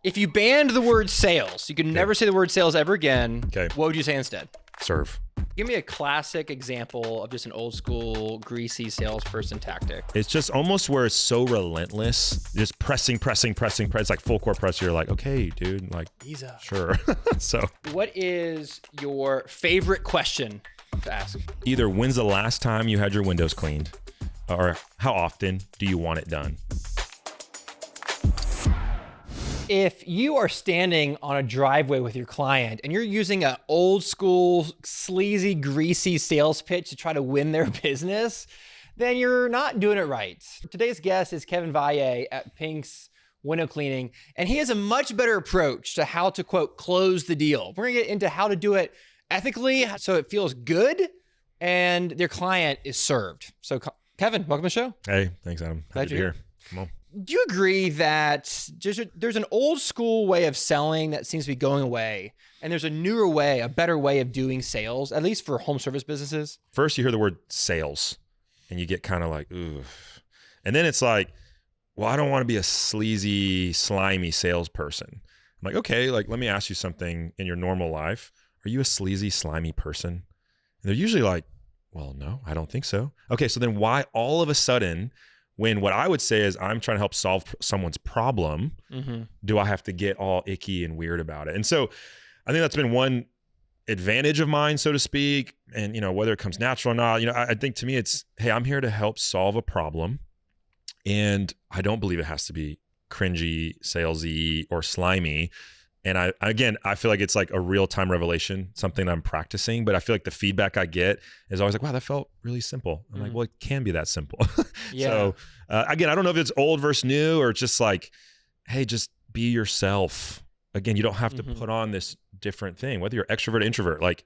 If you banned the word sales, you could never say the word sales ever again. Okay. What would you say instead? Serve. Give me a classic example of just an old school, greasy salesperson tactic. It's just almost where it's so relentless, just press, like full court press. You're like, okay, dude, like, Ease up. sure. So What is your favorite question to ask? either when's the last time you had your windows cleaned, or how often do you want it done? If you are standing on a driveway with your client and you're using an old school, sleazy, greasy sales pitch to try to win their business, then you're not doing it right. Today's guest is Kevin Valle at Pink's Window Cleaning, and he has a much better approach to how to, quote, close the deal. We're gonna get into how to do it ethically so it feels good and their client is served. So Kevin, welcome to the show. Hey, thanks, Adam. Glad Happy to be you're here. Come on. Do you agree that there's an old school way of selling that seems to be going away, and there's a newer way, a better way of doing sales, at least for home service businesses? First, you hear the word sales, and you get kind of like, ooh. And then it's like, well, I don't want to be a sleazy, slimy salesperson. I'm like, okay, like, let me ask you something in your normal life. Are you a sleazy, slimy person? And they're usually like, well, no, I don't think so. Okay, so then why all of a sudden, when what I would say is I'm trying to help solve someone's problem, do I have to get all icky and weird about it? And so I think that's been one advantage of mine, so to speak. And, you know, whether it comes natural or not, you know, I think to me it's, hey, I'm here to help solve a problem. And I don't believe it has to be cringy, salesy, or slimy. And I feel like it's like a real-time revelation, something that I'm practicing, but I feel like the feedback I get is always like, wow, that felt really simple. I'm like, well, it can be that simple. Yeah. So again, I don't know if it's old versus new or just like, hey, just be yourself. Again, you don't have to put on this different thing, whether you're extrovert, introvert, like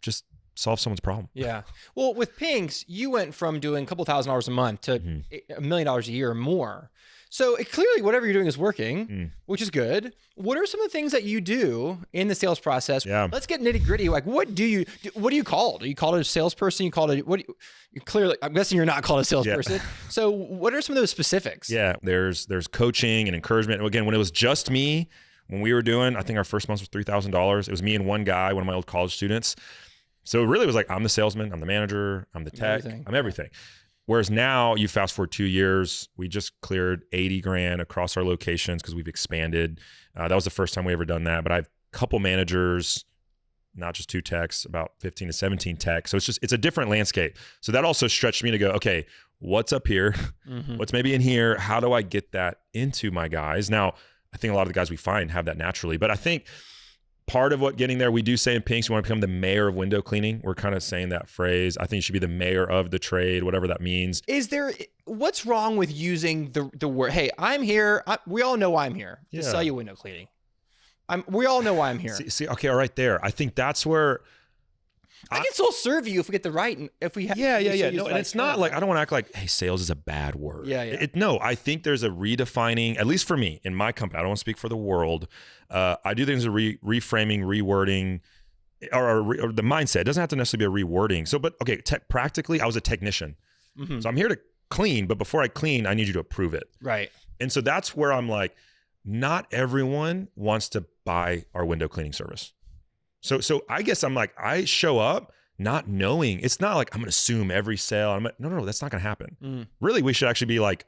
just solve someone's problem. Yeah. Well, with Pink's, you went from doing a couple $1,000s a month to $1 million a year or more. So clearly whatever you're doing is working, which is good. What are some of the things that you do in the sales process? Yeah. Let's get nitty gritty. Like, what do you call it? Are you called a salesperson? You called it, you clearly, I'm guessing you're not called a salesperson. Yeah. So what are some of those specifics? Yeah. There's coaching and encouragement. Again, when it was just me, when we were doing, I think our first month was $3,000. It was me and one guy, one of my old college students. So it really was like, I'm the salesman, I'm the manager, I'm the tech, I'm everything. Whereas now you fast forward 2 years, we just cleared 80 grand across our locations because we've expanded. That was the first time we ever done that. But I have a couple managers, not just 2 techs, about 15 to 17 techs. So it's a different landscape. So that also stretched me to go, okay, what's up here? What's maybe in here? How do I get that into my guys? Now, I think a lot of the guys we find have that naturally, but I think part of what getting there, we do say in Pink's, you want to become the mayor of window cleaning. We're kind of saying that phrase. I think you should be the mayor of the trade, whatever that means. What's wrong with using the word, hey, I'm here. We all know why I'm here to sell you window cleaning. We all know why I'm here. See, okay, all right there. I think that's where I can still serve you if we get the right, if we have. Yeah. No, and it's not like, I don't want to act like, hey, sales is a bad word. Yeah. No, I think there's a redefining, at least for me, in my company, I don't want to speak for the world. I do things reframing, rewording, or the mindset. It doesn't have to necessarily be a rewording. So, but okay, practically, I was a technician. So I'm here to clean, but before I clean, I need you to approve it. Right. And so that's where I'm like, not everyone wants to buy our window cleaning service. So I guess I'm like, I show up not knowing. It's not like I'm going to assume every sale. No, that's not going to happen. Really, we should actually be like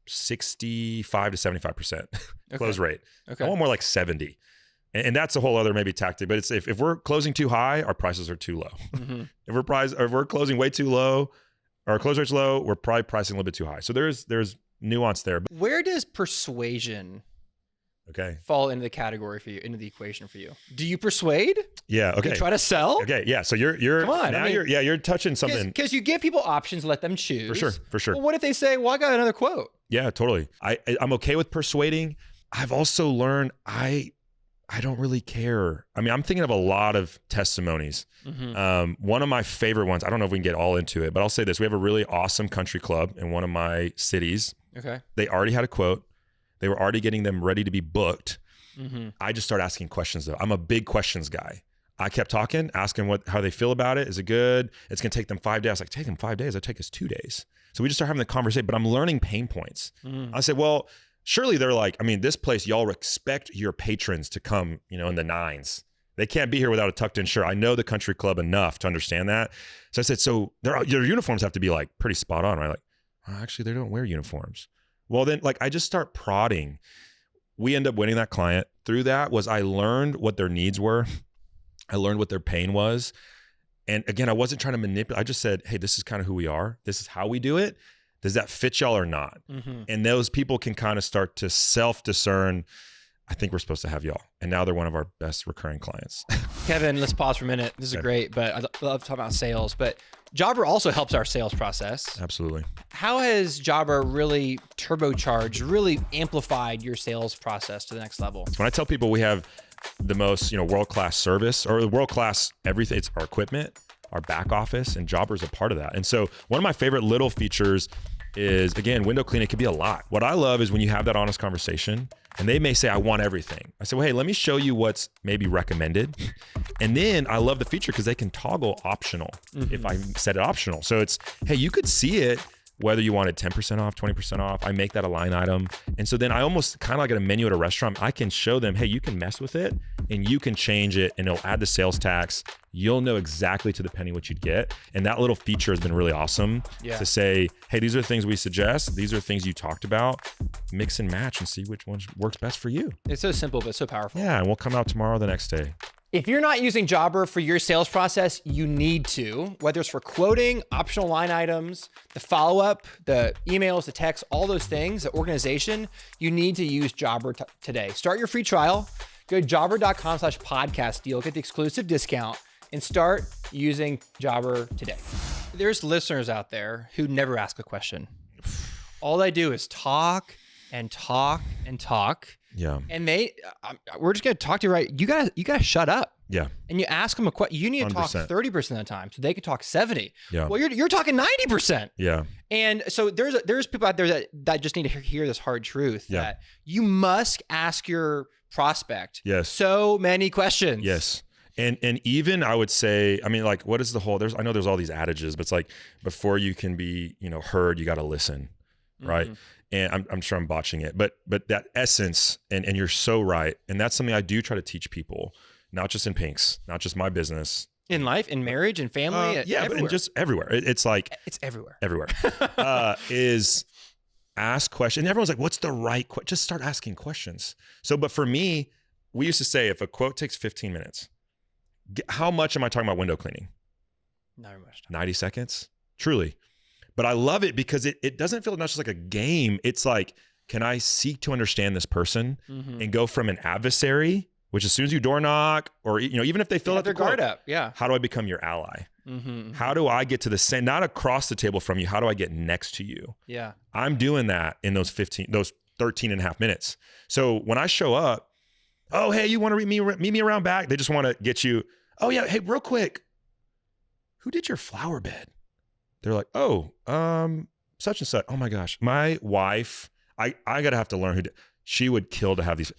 65 to 75% close rate. Okay. I want more like 70. And that's a whole other maybe tactic. But it's if we're closing too high, our prices are too low. If we're closing way too low, our close rate's low, we're probably pricing a little bit too high. So there's nuance there. Where does persuasion fall into the category for you, into the equation for you? Do you persuade? Yeah. Okay. Do you try to sell? Okay. Yeah. So you're come on. Now you're touching something. Because you give people options, let them choose. For sure. Well, what if they say, well, I got another quote? Yeah, totally. I'm okay with persuading. I've also learned I don't really care. I mean, I'm thinking of a lot of testimonies. One of my favorite ones, I don't know if we can get all into it, but I'll say this. We have a really awesome country club in one of my cities. Okay. They already had a quote. They were already getting them ready to be booked. I just started asking questions though. I'm a big questions guy. I kept talking, asking how they feel about it. Is it good? It's going to take them 5 days. I was like, take them 5 days. It'll take us 2 days. So we just started having the conversation, but I'm learning pain points. I said, well, surely they're like, I mean, this place, y'all expect your patrons to come, in the nines. They can't be here without a tucked in shirt. I know the country club enough to understand that. So I said, so your uniforms have to be like pretty spot on, right? Like, oh, actually, they don't wear uniforms. Well, then like I just start prodding. We end up winning that client. Through that was I learned what their needs were. I learned what their pain was. And again, I wasn't trying to manipulate. I just said, hey, this is kind of who we are. This is how we do it. Does that fit y'all or not? Mm-hmm. And those people can kind of start to self-discern, I think we're supposed to have y'all. And now they're one of our best recurring clients. Kevin, let's pause for a minute. This is great, but I love talking about sales. But Jobber also helps our sales process. Absolutely. How has Jobber really turbocharged, really amplified your sales process to the next level? When I tell people we have the most, world-class service or world-class everything, it's our equipment, our back office, and Jobber's a part of that. And so one of my favorite little features is, again, window cleaning can be a lot. What I love is when you have that honest conversation and they may say, I want everything. I say, well, hey, let me show you what's maybe recommended. And then I love the feature because they can toggle optional if I set it optional. So it's, hey, you could see it whether you wanted 10% off, 20% off. I make that a line item. And so then I almost kind of like at a menu at a restaurant, I can show them, hey, you can mess with it and you can change it and it'll add the sales tax. You'll know exactly to the penny what you'd get. And that little feature has been really awesome to say, hey, these are things we suggest. These are things you talked about. Mix and match and see which one works best for you. It's so simple, but so powerful. Yeah, and we'll come out tomorrow or the next day. If you're not using Jobber for your sales process, you need to, whether it's for quoting, optional line items, the follow-up, the emails, the texts, all those things, the organization, you need to use Jobber today. Start your free trial. Go to jobber.com/podcast deal, get the exclusive discount, and start using Jobber today. There's listeners out there who never ask a question. All they do is talk and talk and talk. Yeah. And we're just going to talk to you, right? You gotta shut up. Yeah. And you ask them a question. You need to 100%. Talk 30% of the time, so they can talk 70. Yeah. Well, you're talking 90%. Yeah. And so there's people out there that just need to hear this hard truth that you must ask your prospect so many questions. Yes. And even I would say, I mean, like, what is the whole, I know there's all these adages, but it's like, before you can be, heard, you got to listen. Right. Mm-hmm. And I'm sure I'm botching it, but that essence, and you're so right. And that's something I do try to teach people, not just in Pinks, not just my business. In life, in marriage, in family. But just everywhere. It's like, it's everywhere. Everywhere. Is ask questions. And everyone's like, what's the right question? Just start asking questions. So, but for me, we used to say, if a quote takes 15 minutes, how much am I talking about window cleaning? Not very much time. 90 seconds? Truly. But I love it because it doesn't feel not just like a game. It's like, can I seek to understand this person and go from an adversary, which as soon as you door knock, or even if they fill out their guard up, how do I become your ally? How do I get to the same, not across the table from you? How do I get next to you? Yeah, I'm doing that in those 13 and a half minutes. So when I show up, oh, hey, you want to meet me around back? They just want to get you. Oh yeah, hey, real quick, who did your flower bed? They're like, oh, such and such. Oh my gosh, my wife, I gotta have to learn who did. She would kill to have these.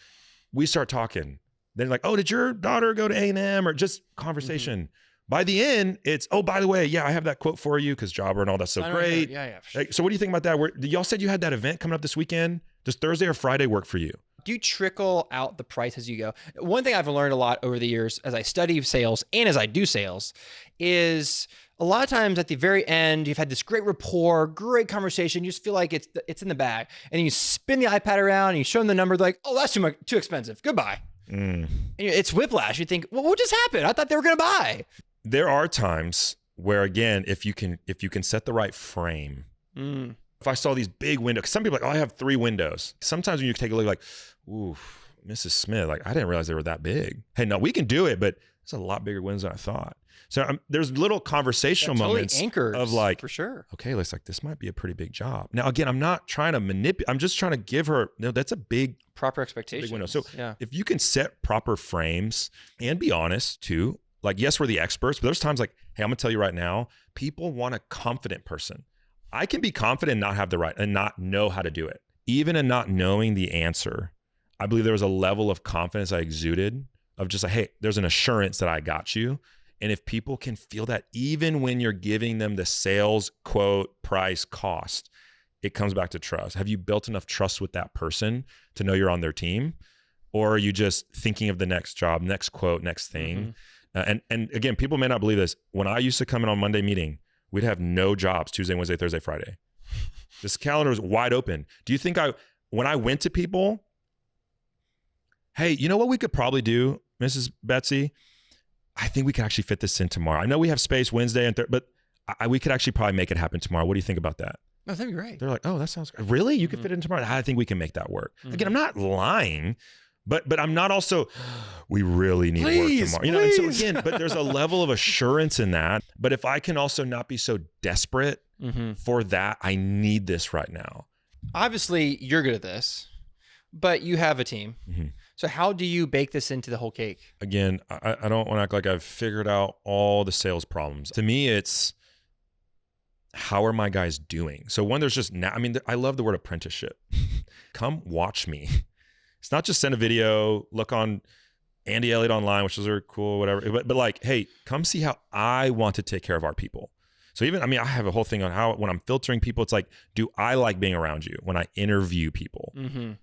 We start talking. Then like, oh, did your daughter go to A&M, or just conversation? By the end, it's, oh, by the way, yeah, I have that quote for you because Jobber and all that's so great. Yeah. Like, so what do you think about that? Y'all said you had that event coming up this weekend. Does Thursday or Friday work for you? Do you trickle out the price as you go? One thing I've learned a lot over the years as I study sales and as I do sales is a lot of times at the very end, you've had this great rapport, great conversation. You just feel like it's in the bag. And then you spin the iPad around and you show them the number. They're like, oh, that's too expensive. Goodbye. And it's whiplash. You think, well, what just happened? I thought they were going to buy. There are times where, again, if you can set the right frame. If I saw these big windows, some people are like, oh, I have 3 windows. Sometimes when you take a look, like, ooh, Mrs. Smith, like, I didn't realize they were that big. Hey, no, we can do it, but it's a lot bigger windows than I thought. So there's little conversational moments of like, for sure. Okay, let's like, this might be a pretty big job. Now, again, I'm not trying to manipulate. I'm just trying to give her, that's a big proper expectation. Big window. So if you can set proper frames and be honest too, like, yes, we're the experts, but there's times like, hey, I'm gonna tell you right now, people want a confident person. I can be confident and not have the right and not know how to do it. Even in not knowing the answer, I believe there was a level of confidence I exuded of just like, hey, there's an assurance that I got you. And if people can feel that, even when you're giving them the sales quote, price, cost, it comes back to trust. Have you built enough trust with that person to know you're on their team? Or are you just thinking of the next job, next quote, next thing? And again, people may not believe this. When I used to come in on Monday meeting, we'd have no jobs Tuesday, Wednesday, Thursday, Friday. This calendar was wide open. Do you think when I went to people, hey, you know what we could probably do, Mrs. Betsy? I think we could actually fit this in tomorrow. I know we have space Wednesday and but we could actually probably make it happen tomorrow. What do you think about that? Oh, that'd be great. They're like, oh, that sounds great. Really? You could fit it in tomorrow? I think we can make that work. Again, I'm not lying, but I'm not also, we really need work tomorrow. You know, and so again, but there's a level of assurance in that. But if I can also not be so desperate for that, I need this right now. Obviously, you're good at this, but you have a team. So how do you bake this into the whole cake? Again, I don't want to act like I've figured out all the sales problems. To me, it's how are my guys doing? So one, there's just, I love the word apprenticeship. Come watch me. It's not just send a video, look on Andy Elliott online, which is very cool, whatever. But like, hey, come see how I want to take care of our people. So even, I have a whole thing on how, when I'm filtering people, it's like, do I like being around you when I interview people?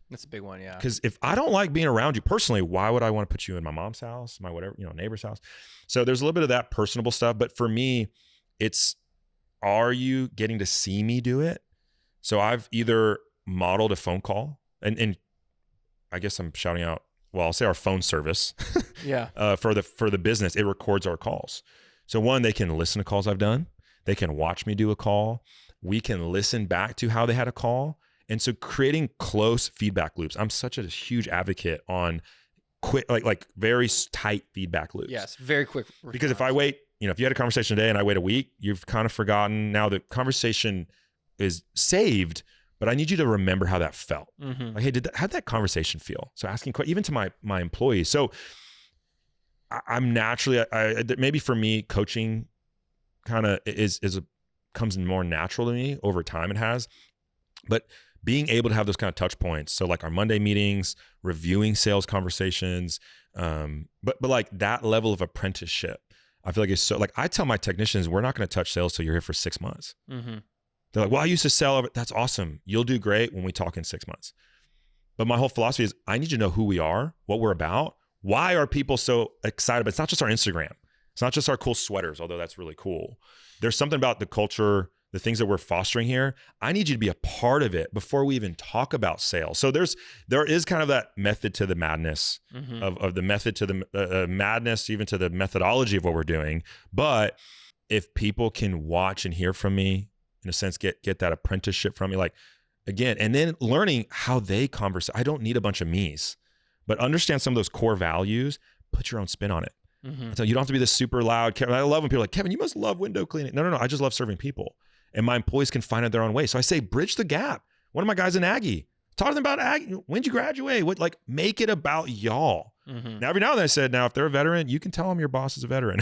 That's a big one, yeah. Because if I don't like being around you personally, why would I want to put you in my mom's house, my whatever, neighbor's house? So there's a little bit of that personable stuff. But for me, it's, are you getting to see me do it? So I've either modeled a phone call, and I guess I'm shouting out, well, I'll say our phone service. For the business, it records our calls. So one, they can listen to calls I've done. They can watch me do a call. We can listen back to how they had a call. And so creating close feedback loops. I'm such a huge advocate on quick, like very tight feedback loops. Yes, very quick response. Because if I wait, if you had a conversation today and I wait a week, you've kind of forgotten. Now the conversation is saved, but I need you to remember how that felt. Like, hey, how'd that conversation feel? So asking, even to my employees. So I'm naturally, maybe for me, coaching kind of comes more natural to me over time. It has, but being able to have those kind of touch points. So like our Monday meetings, reviewing sales conversations, but like that level of apprenticeship, I feel like it's so, like I tell my technicians, we're not going to touch sales till you're here for 6 months. They're like, well, I used to sell. That's awesome. You'll do great when we talk in 6 months. But my whole philosophy is I need you to know who we are, what we're about. Why are people so excited? But it's not just our Instagram. It's not just our cool sweaters, although that's really cool. There's something about the culture, the things that we're fostering here. I need you to be a part of it before we even talk about sales. So there is kind of that method to the madness of the method to the madness, even to the methodology of what we're doing. But if people can watch and hear from me, in a sense, get that apprenticeship from me, like again, and then learning how they converse. I don't need a bunch of me's, but understand some of those core values, put your own spin on it. So you don't have to be this super loud. I love when people are like, Kevin, you must love window cleaning. No. I just love serving people. And my employees can find it their own way. So I say, bridge the gap. One of my guys in Aggie, talk to them about Aggie. When'd you graduate? Make it about y'all. Now, every now and then I said, now, if they're a veteran, you can tell them your boss is a veteran.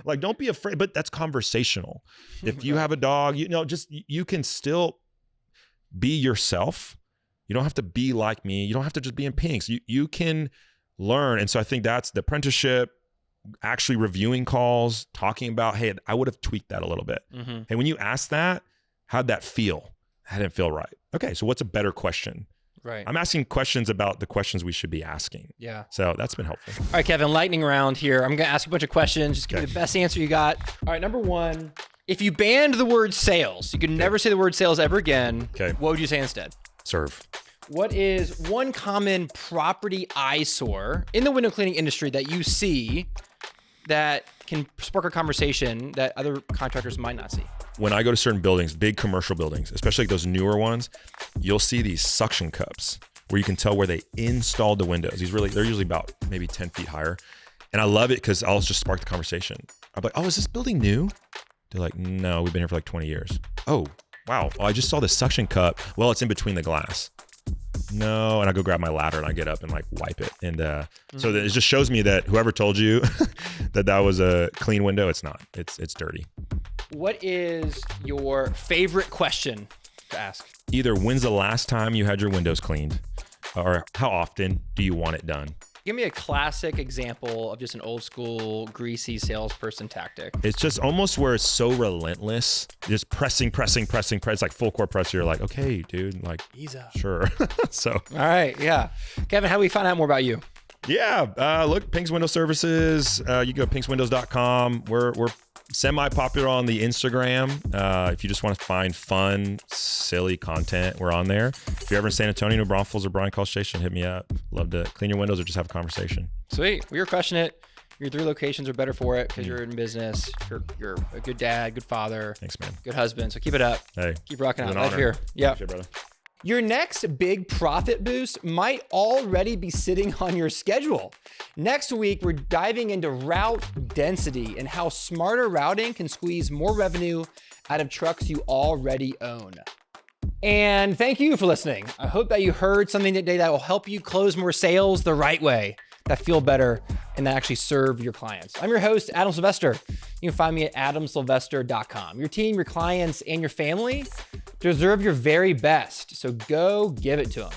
Like, don't be afraid, but that's conversational. If you have a dog, you can still be yourself. You don't have to be like me. You don't have to just be in pinks. You can learn. And so I think that's the apprenticeship, actually reviewing calls, talking about, hey, I would have tweaked that a little bit. Hey, when you asked that, how'd that feel? That didn't feel right. Okay, so what's a better question? Right. I'm asking questions about the questions we should be asking. Yeah. So that's been helpful. All right, Kevin, lightning round here. I'm going to ask you a bunch of questions. Just give me the best answer you got. All right, number one, if you banned the word sales, you could never say the word sales ever again. Okay. What would you say instead? Serve. What is one common property eyesore in the window cleaning industry that you see that can spark a conversation that other contractors might not see? When I go to certain buildings, big commercial buildings, especially like those newer ones, you'll see these suction cups where you can tell where they installed the windows. They're usually about maybe 10 feet higher. And I love it because I'll just spark the conversation. I'm like, oh, is this building new? They're like, no, we've been here for like 20 years. Oh, wow. Well, I just saw the suction cup. Well, it's in between the glass. No, and I go grab my ladder and I get up and like wipe it. And so that it just shows me that whoever told you that was a clean window, it's not. It's dirty. What is your favorite question to ask? Either when's the last time you had your windows cleaned, or how often do you want it done? Give me a classic example of just an old school, greasy salesperson tactic. It's just almost where it's so relentless, just pressing, press, like full court press. You're like, okay, dude, like, Ease up. sure. So, All right, yeah. Kevin, how do we find out more about you? yeah, look, Pink's Window Services. You go to pinkswindows.com. We're semi-popular on the Instagram. If you just want to find fun, silly content, we're on there. If you're ever in San Antonio, New Braunfels, or Bryan College Station, hit me up. Love to clean your windows or just have a conversation. Sweet. Well, you're crushing it. Your 3 locations are better for it because you're in business. You're a good dad, good father. Thanks, man. Good husband. So keep it up. Hey, Keep rocking out. an Glad honor. you're here. Yeah. Appreciate it, brother. Your next big profit boost might already be sitting on your schedule. Next week, we're diving into route density and how smarter routing can squeeze more revenue out of trucks you already own. And thank you for listening. I hope that you heard something today that will help you close more sales the right way, that feel better, and that actually serve your clients. I'm your host, Adam Sylvester. You can find me at adamsylvester.com. Your team, your clients, and your family deserve your very best, so go give it to them.